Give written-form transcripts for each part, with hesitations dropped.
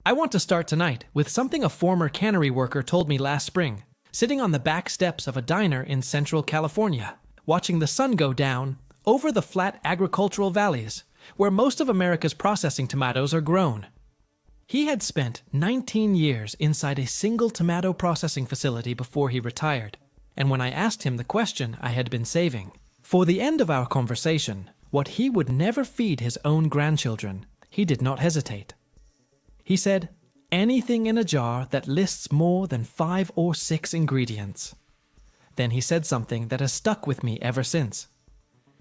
I want to start tonight with something a former cannery worker told me last spring, sitting on the back steps of a diner in Central California, watching the sun go down over the flat agricultural valleys where most of America's processing tomatoes are grown. He had spent 19 years inside a single tomato processing facility before he retired, and when I asked him the question I had been saving for the end of our conversation, what he would never feed his own grandchildren, he did not hesitate. He said, anything in a jar that lists more than 5 or 6 ingredients. Then he said something that has stuck with me ever since.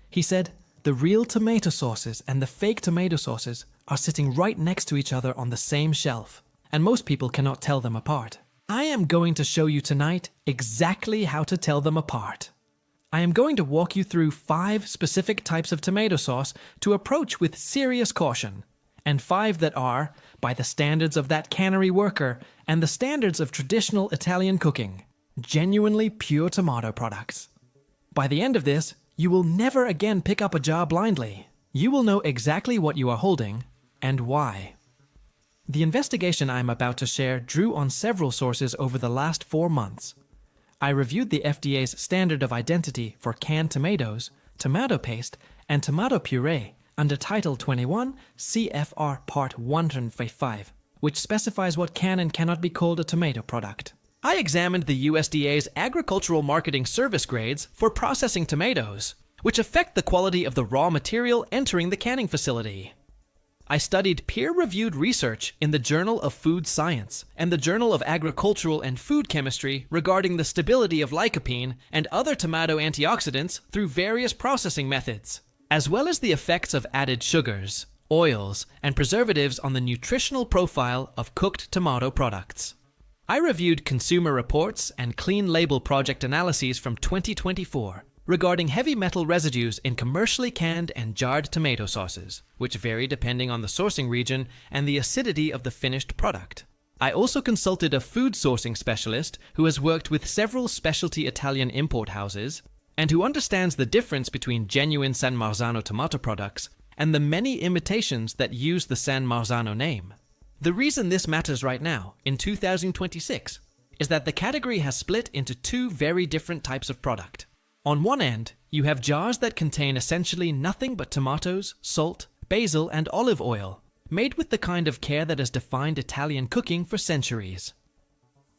He said, the real tomato sauces and the fake tomato sauces are sitting right next to each other on the same shelf, and most people cannot tell them apart. I am going to show you tonight exactly how to tell them apart. I am going to walk you through 5 specific types of tomato sauce to approach with serious caution, and 5 that are, by the standards of that cannery worker and the standards of traditional Italian cooking, genuinely pure tomato products. By the end of this, you will never again pick up a jar blindly. You will know exactly what you are holding and why. The investigation I am about to share drew on several sources over the last 4 months. I reviewed the FDA's standard of identity for canned tomatoes, tomato paste, and tomato puree under Title 21 CFR Part 155, which specifies what can and cannot be called a tomato product. I examined the USDA's agricultural marketing service grades for processing tomatoes, which affect the quality of the raw material entering the canning facility. I studied peer-reviewed research in the Journal of Food Science and the Journal of Agricultural and Food Chemistry regarding the stability of lycopene and other tomato antioxidants through various processing methods, as well as the effects of added sugars, oils, and preservatives on the nutritional profile of cooked tomato products. I reviewed Consumer Reports and Clean Label Project analyses from 2024 regarding heavy metal residues in commercially canned and jarred tomato sauces, which vary depending on the sourcing region and the acidity of the finished product. I also consulted a food sourcing specialist who has worked with several specialty Italian import houses and who understands the difference between genuine San Marzano tomato products and the many imitations that use the San Marzano name. The reason this matters right now, in 2026, is that the category has split into 2 very different types of product. On one end, you have jars that contain essentially nothing but tomatoes, salt, basil, and olive oil, made with the kind of care that has defined Italian cooking for centuries.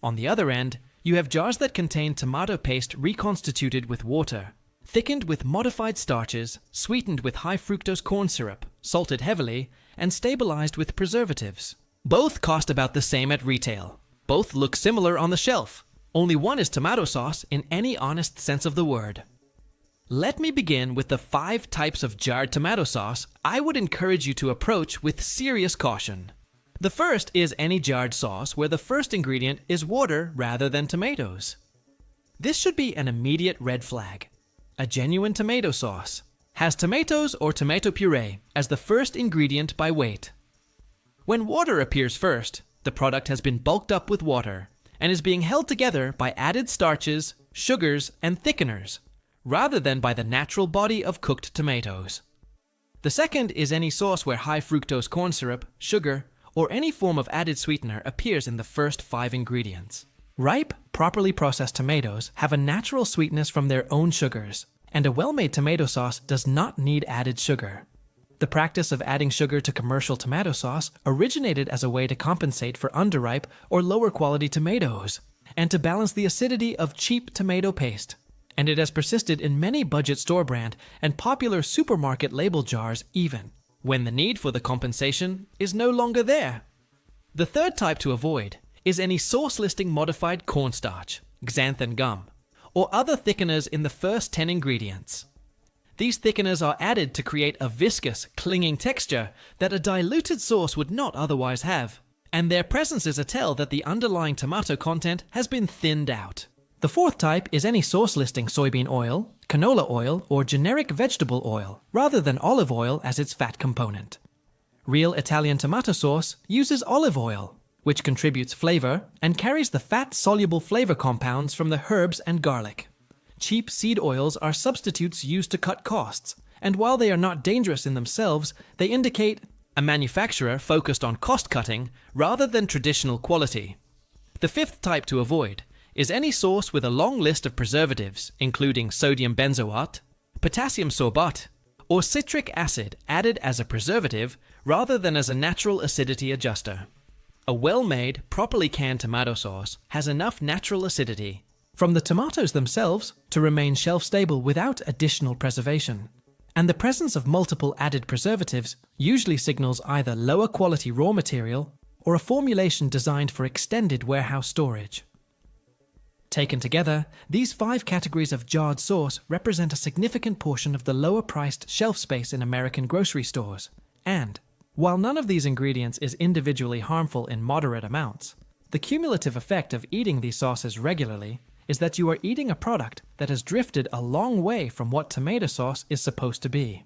On the other end, you have jars that contain tomato paste reconstituted with water, thickened with modified starches, sweetened with high fructose corn syrup, salted heavily, and stabilized with preservatives. Both cost about the same at retail. Both look similar on the shelf. Only one is tomato sauce in any honest sense of the word. Let me begin with the 5 types of jarred tomato sauce I would encourage you to approach with serious caution. The first is any jarred sauce where the first ingredient is water rather than tomatoes. This should be an immediate red flag. A genuine tomato sauce has tomatoes or tomato puree as the first ingredient by weight. When water appears first, the product has been bulked up with water and is being held together by added starches, sugars, and thickeners, rather than by the natural body of cooked tomatoes. The second is any sauce where high fructose corn syrup, sugar, or any form of added sweetener appears in the first 5 ingredients. Ripe, properly processed tomatoes have a natural sweetness from their own sugars, and a well-made tomato sauce does not need added sugar. The practice of adding sugar to commercial tomato sauce originated as a way to compensate for underripe or lower quality tomatoes, and to balance the acidity of cheap tomato paste, and it has persisted in many budget store brand and popular supermarket label jars even when the need for the compensation is no longer there. The third type to avoid is any sauce listing modified cornstarch, xanthan gum, or other thickeners in the first 10 ingredients. These thickeners are added to create a viscous, clinging texture that a diluted sauce would not otherwise have, and their presence is a tell that the underlying tomato content has been thinned out. The fourth type is any sauce listing soybean oil, canola oil, or generic vegetable oil, rather than olive oil as its fat component. Real Italian tomato sauce uses olive oil, which contributes flavor and carries the fat-soluble flavor compounds from the herbs and garlic. Cheap seed oils are substitutes used to cut costs, and while they are not dangerous in themselves, they indicate a manufacturer focused on cost-cutting rather than traditional quality. The fifth type to avoid is any sauce with a long list of preservatives, including sodium benzoate, potassium sorbate, or citric acid added as a preservative rather than as a natural acidity adjuster. A well-made, properly canned tomato sauce has enough natural acidity from the tomatoes themselves to remain shelf-stable without additional preservation. And the presence of multiple added preservatives usually signals either lower quality raw material or a formulation designed for extended warehouse storage. Taken together, these 5 categories of jarred sauce represent a significant portion of the lower-priced shelf space in American grocery stores. And, while none of these ingredients is individually harmful in moderate amounts, the cumulative effect of eating these sauces regularly is that you are eating a product that has drifted a long way from what tomato sauce is supposed to be.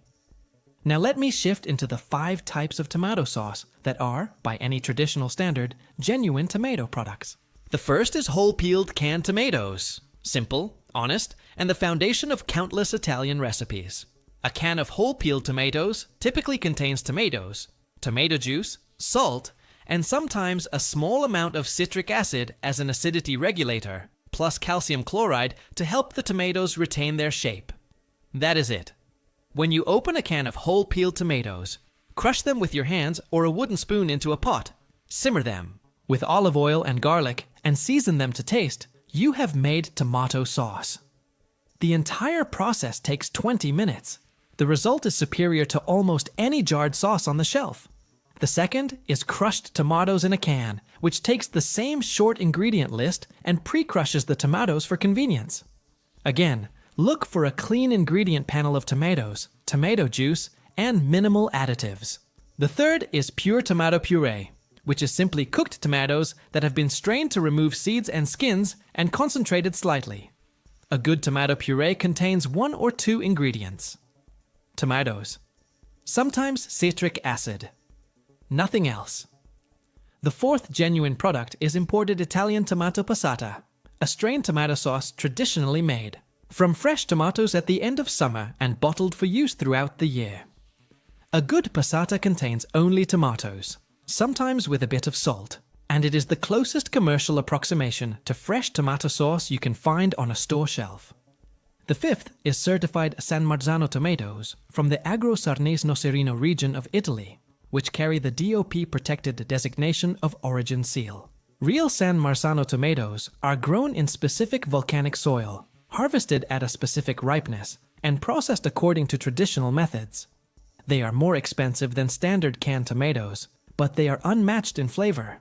Now let me shift into the 5 types of tomato sauce that are, by any traditional standard, genuine tomato products. The first is whole-peeled canned tomatoes. Simple, honest, and the foundation of countless Italian recipes. A can of whole-peeled tomatoes typically contains tomatoes, tomato juice, salt, and sometimes a small amount of citric acid as an acidity regulator, plus calcium chloride to help the tomatoes retain their shape. That is it. When you open a can of whole peeled tomatoes, crush them with your hands or a wooden spoon into a pot. Simmer them with olive oil and garlic and season them to taste. You have made tomato sauce. The entire process takes 20 minutes. The result is superior to almost any jarred sauce on the shelf. The second is crushed tomatoes in a can, which takes the same short ingredient list and pre-crushes the tomatoes for convenience. Again, look for a clean ingredient panel of tomatoes, tomato juice, and minimal additives. The third is pure tomato puree, which is simply cooked tomatoes that have been strained to remove seeds and skins and concentrated slightly. A good tomato puree contains 1 or 2 ingredients. Tomatoes. Sometimes citric acid. Nothing else. The fourth genuine product is imported Italian tomato passata, a strained tomato sauce traditionally made from fresh tomatoes at the end of summer and bottled for use throughout the year. A good passata contains only tomatoes, sometimes with a bit of salt, and it is the closest commercial approximation to fresh tomato sauce you can find on a store shelf. The fifth is certified San Marzano tomatoes from the Agro Sarnese-Nocerino region of Italy, which carry the DOP-protected designation of origin seal. Real San Marzano tomatoes are grown in specific volcanic soil, harvested at a specific ripeness, and processed according to traditional methods. They are more expensive than standard canned tomatoes, but they are unmatched in flavor.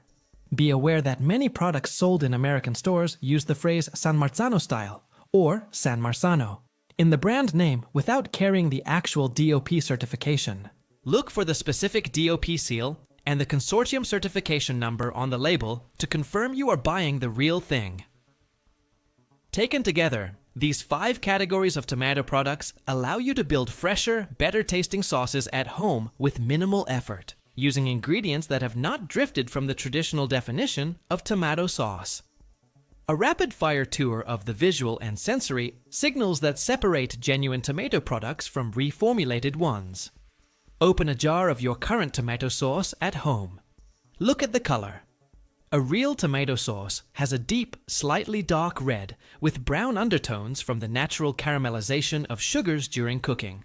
Be aware that many products sold in American stores use the phrase San Marzano style, or San Marzano, in the brand name without carrying the actual DOP certification. Look for the specific DOP seal and the consortium certification number on the label to confirm you are buying the real thing. Taken together, these 5 categories of tomato products allow you to build fresher, better-tasting sauces at home with minimal effort, using ingredients that have not drifted from the traditional definition of tomato sauce. A rapid-fire tour of the visual and sensory signals that separate genuine tomato products from reformulated ones. Open a jar of your current tomato sauce at home. Look at the color. A real tomato sauce has a deep, slightly dark red with brown undertones from the natural caramelization of sugars during cooking.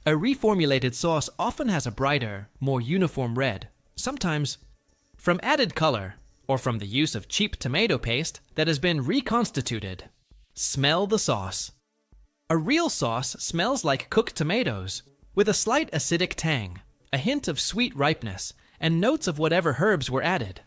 A reformulated sauce often has a brighter, more uniform red, sometimes from added color or from the use of cheap tomato paste that has been reconstituted. Smell the sauce. A real sauce smells like cooked tomatoes, with a slight acidic tang, a hint of sweet ripeness, and notes of whatever herbs were added.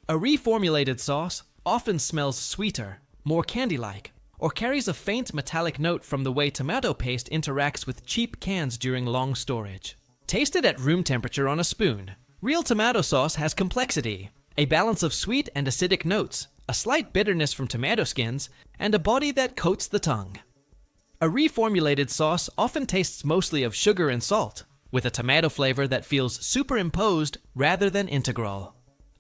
A reformulated sauce often smells sweeter, more candy-like, or carries a faint metallic note from the way tomato paste interacts with cheap cans during long storage. Taste it at room temperature on a spoon. Real tomato sauce has complexity, a balance of sweet and acidic notes, a slight bitterness from tomato skins, and a body that coats the tongue. A reformulated sauce often tastes mostly of sugar and salt, with a tomato flavor that feels superimposed rather than integral.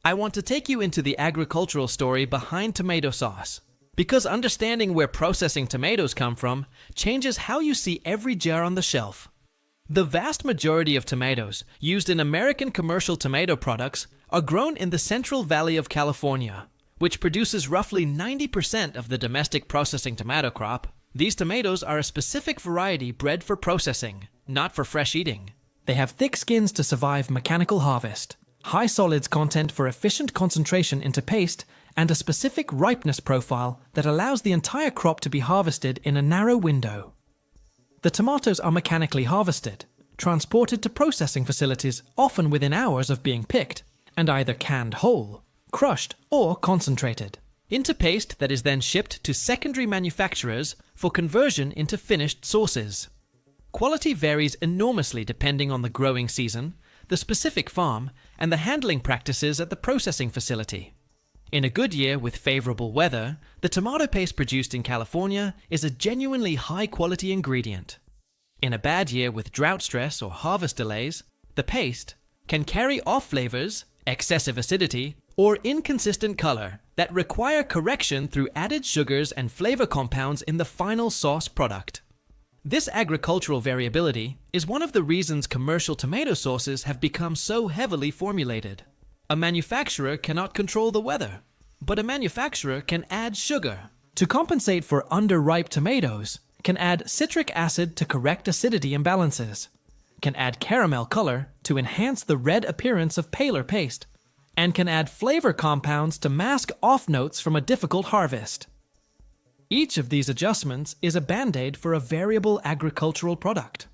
I want to take you into the agricultural story behind tomato sauce, because understanding where processing tomatoes come from changes how you see every jar on the shelf. The vast majority of tomatoes used in American commercial tomato products are grown in the Central Valley of California, which produces roughly 90% of the domestic processing tomato crop. These tomatoes are a specific variety bred for processing, not for fresh eating. They have thick skins to survive mechanical harvest, high solids content for efficient concentration into paste, and a specific ripeness profile that allows the entire crop to be harvested in a narrow window. The tomatoes are mechanically harvested, transported to processing facilities often within hours of being picked, and either canned whole, crushed, or concentrated, into paste that is then shipped to secondary manufacturers for conversion into finished sauces. Quality varies enormously depending on the growing season, the specific farm, and the handling practices at the processing facility. In a good year with favorable weather, the tomato paste produced in California is a genuinely high-quality ingredient. In a bad year with drought stress or harvest delays, the paste can carry off flavors, excessive acidity, or inconsistent color that require correction through added sugars and flavor compounds in the final sauce product. This agricultural variability is one of the reasons commercial tomato sauces have become so heavily formulated. A manufacturer cannot control the weather, but a manufacturer can add sugar to compensate for underripe tomatoes, can add citric acid to correct acidity imbalances, can add caramel color to enhance the red appearance of paler paste, and can add flavor compounds to mask off notes from a difficult harvest. Each of these adjustments is a band-aid for a variable agricultural product.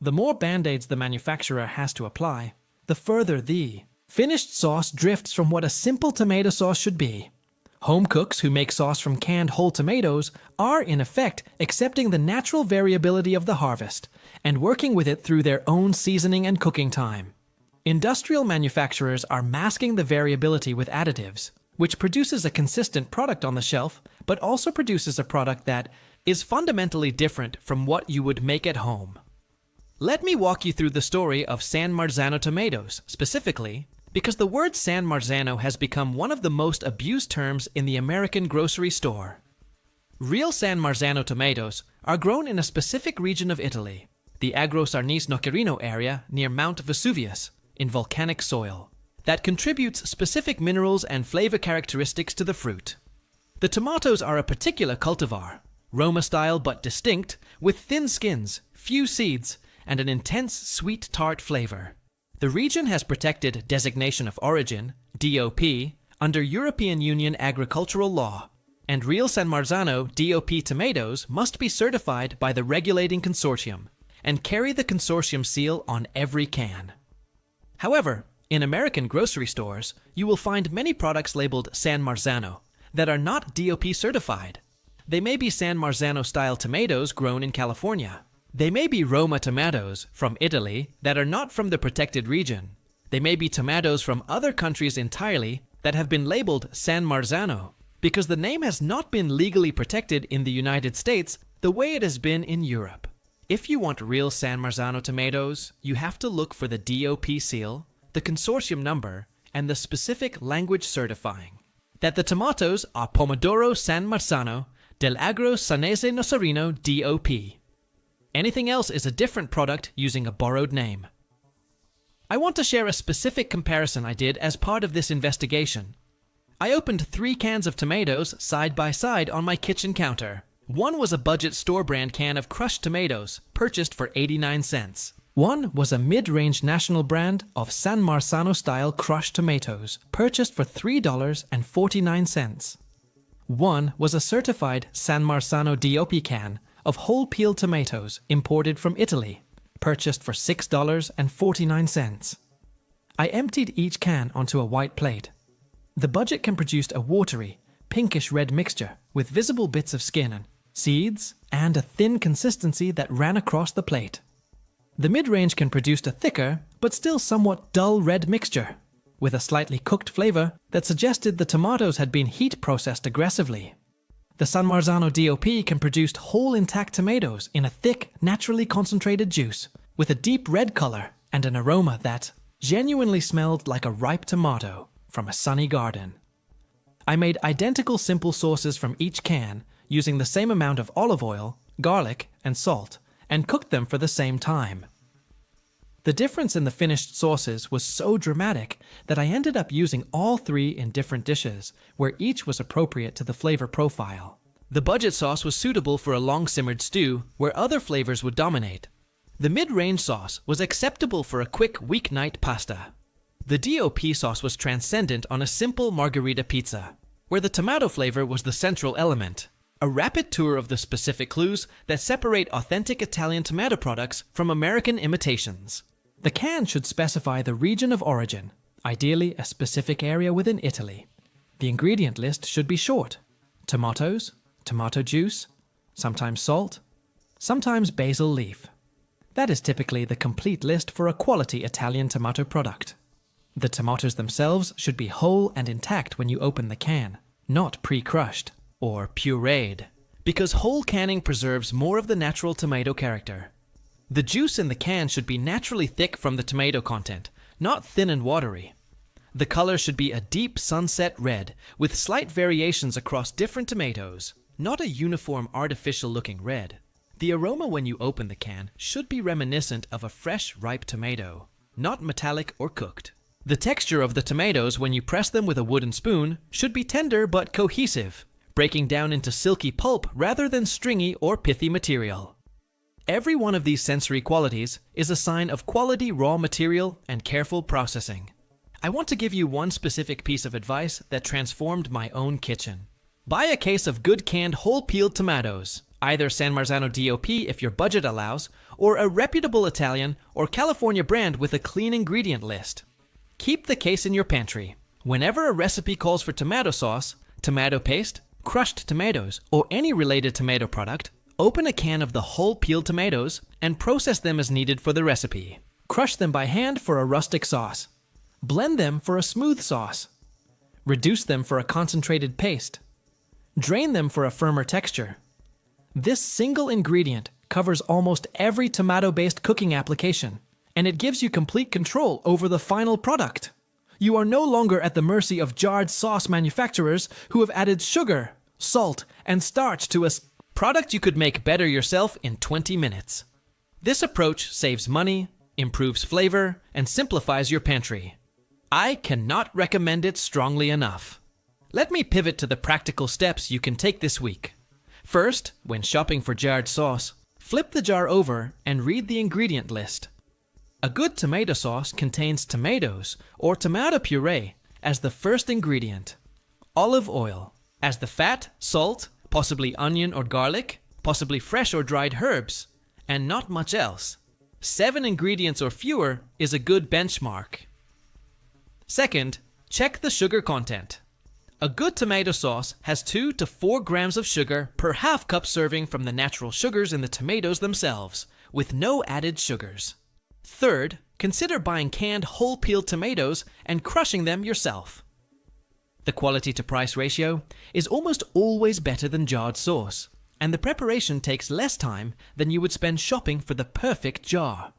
The more band-aids the manufacturer has to apply, the further the finished sauce drifts from what a simple tomato sauce should be. Home cooks who make sauce from canned whole tomatoes are, in effect, accepting the natural variability of the harvest and working with it through their own seasoning and cooking time. Industrial manufacturers are masking the variability with additives, which produces a consistent product on the shelf, but also produces a product that is fundamentally different from what you would make at home. Let me walk you through the story of San Marzano tomatoes, specifically, because the word San Marzano has become one of the most abused terms in the American grocery store. Real San Marzano tomatoes are grown in a specific region of Italy, the Agro Sarnese Nocerino area near Mount Vesuvius, in volcanic soil, that contributes specific minerals and flavor characteristics to the fruit. The tomatoes are a particular cultivar, Roma-style but distinct, with thin skins, few seeds, and an intense sweet tart flavor. The region has protected Designation of Origin, DOP, under European Union agricultural law, and real San Marzano DOP tomatoes must be certified by the regulating consortium and carry the consortium seal on every can. However, in American grocery stores, you will find many products labeled San Marzano that are not DOP certified. They may be San Marzano-style tomatoes grown in California. They may be Roma tomatoes from Italy that are not from the protected region. They may be tomatoes from other countries entirely that have been labeled San Marzano because the name has not been legally protected in the United States the way it has been in Europe. If you want real San Marzano tomatoes, you have to look for the DOP seal, the consortium number, and the specific language certifying that the tomatoes are Pomodoro San Marzano del Agro Sarnese Nocerino DOP. Anything else is a different product using a borrowed name. I want to share a specific comparison I did as part of this investigation. I opened 3 cans of tomatoes side by side on my kitchen counter. One was a budget store brand can of crushed tomatoes, purchased for 89 cents. One was a mid-range national brand of San Marzano-style crushed tomatoes, purchased for $3.49. One was a certified San Marzano DOP can of whole peeled tomatoes imported from Italy, purchased for $6.49. I emptied each can onto a white plate. The budget can produce a watery, pinkish-red mixture with visible bits of skin and seeds and a thin consistency that ran across the plate. The mid-range can produce a thicker, but still somewhat dull red mixture, with a slightly cooked flavor that suggested the tomatoes had been heat processed aggressively. The San Marzano DOP can produce whole intact tomatoes in a thick, naturally concentrated juice, with a deep red color and an aroma that genuinely smelled like a ripe tomato from a sunny garden. I made identical simple sauces from each can using the same amount of olive oil, garlic, and salt, and cooked them for the same time. The difference in the finished sauces was so dramatic that I ended up using all three in different dishes, where each was appropriate to the flavor profile. The budget sauce was suitable for a long-simmered stew, where other flavors would dominate. The mid-range sauce was acceptable for a quick weeknight pasta. The DOP sauce was transcendent on a simple margherita pizza, where the tomato flavor was the central element. A rapid tour of the specific clues that separate authentic Italian tomato products from American imitations. The can should specify the region of origin, ideally a specific area within Italy. The ingredient list should be short. Tomatoes, tomato juice, sometimes salt, sometimes basil leaf. That is typically the complete list for a quality Italian tomato product. The tomatoes themselves should be whole and intact when you open the can, not pre-crushed or pureed, because whole canning preserves more of the natural tomato character. The juice in the can should be naturally thick from the tomato content, not thin and watery. The color should be a deep sunset red, with slight variations across different tomatoes, not a uniform artificial-looking red. The aroma when you open the can should be reminiscent of a fresh, ripe tomato, not metallic or cooked. The texture of the tomatoes when you press them with a wooden spoon should be tender but cohesive, breaking down into silky pulp rather than stringy or pithy material. Every one of these sensory qualities is a sign of quality raw material and careful processing. I want to give you one specific piece of advice that transformed my own kitchen. Buy a case of good canned whole-peeled tomatoes, either San Marzano DOP if your budget allows, or a reputable Italian or California brand with a clean ingredient list. Keep the case in your pantry. Whenever a recipe calls for tomato sauce, tomato paste, crushed tomatoes, or any related tomato product, open a can of the whole peeled tomatoes and process them as needed for the recipe. Crush them by hand for a rustic sauce. Blend them for a smooth sauce. Reduce them for a concentrated paste. Drain them for a firmer texture. This single ingredient covers almost every tomato-based cooking application, and it gives you complete control over the final product. You are no longer at the mercy of jarred sauce manufacturers who have added sugar, salt, and starch to a product you could make better yourself in 20 minutes. This approach saves money, improves flavor, and simplifies your pantry. I cannot recommend it strongly enough. Let me pivot to the practical steps you can take this week. First, when shopping for jarred sauce, flip the jar over and read the ingredient list. A good tomato sauce contains tomatoes or tomato puree as the first ingredient, olive oil as the fat, salt, possibly onion or garlic, possibly fresh or dried herbs, and not much else. 7 ingredients or fewer is a good benchmark. Second, check the sugar content. A good tomato sauce has 2 to 4 grams of sugar per half cup serving from the natural sugars in the tomatoes themselves, with no added sugars. Third, consider buying canned whole peeled tomatoes and crushing them yourself. The quality to price ratio is almost always better than jarred sauce, and the preparation takes less time than you would spend shopping for the perfect jar.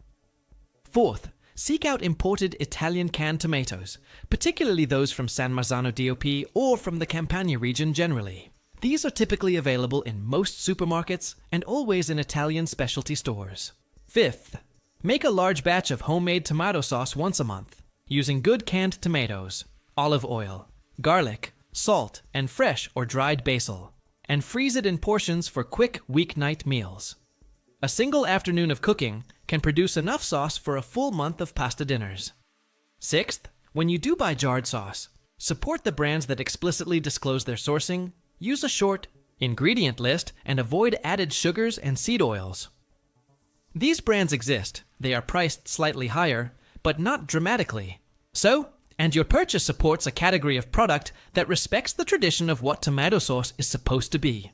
Fourth, seek out imported Italian canned tomatoes, particularly those from San Marzano DOP or from the Campania region generally. These are typically available in most supermarkets and always in Italian specialty stores. Fifth, make a large batch of homemade tomato sauce once a month, using good canned tomatoes, olive oil, garlic, salt, and fresh or dried basil, and freeze it in portions for quick weeknight meals. A single afternoon of cooking can produce enough sauce for a full month of pasta dinners. Sixth, when you do buy jarred sauce, support the brands that explicitly disclose their sourcing, use a short ingredient list, and avoid added sugars and seed oils. These brands exist, they are priced slightly higher, but not dramatically. And your purchase supports a category of product that respects the tradition of what tomato sauce is supposed to be.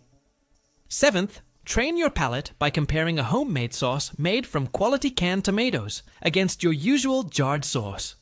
Seventh, train your palate by comparing a homemade sauce made from quality canned tomatoes against your usual jarred sauce.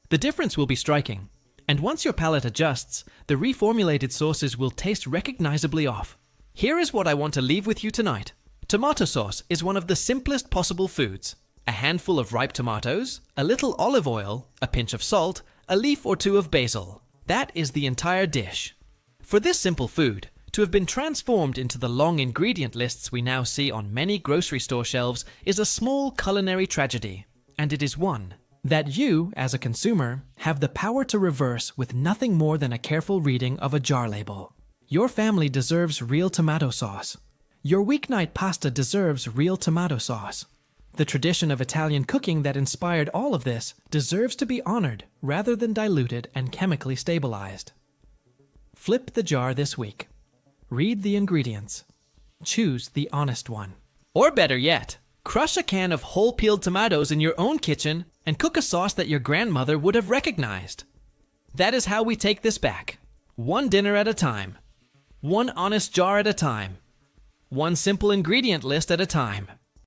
The difference will be striking, and once your palate adjusts, the reformulated sauces will taste recognizably off. Here is what I want to leave with you tonight. Tomato sauce is one of the simplest possible foods. A handful of ripe tomatoes, a little olive oil, a pinch of salt, a leaf or 2 of basil. That is the entire dish. For this simple food to have been transformed into the long ingredient lists we now see on many grocery store shelves is a small culinary tragedy. and it is one that you, as a consumer, have the power to reverse with nothing more than a careful reading of a jar label. Your family deserves real tomato sauce. Your weeknight pasta deserves real tomato sauce. The tradition of Italian cooking that inspired all of this deserves to be honored rather than diluted and chemically stabilized. Flip the jar this week. Read the ingredients. Choose the honest one. Or better yet, crush a can of whole peeled tomatoes in your own kitchen and cook a sauce that your grandmother would have recognized. That is how we take this back. One dinner at a time. One honest jar at a time. One simple ingredient list at a time.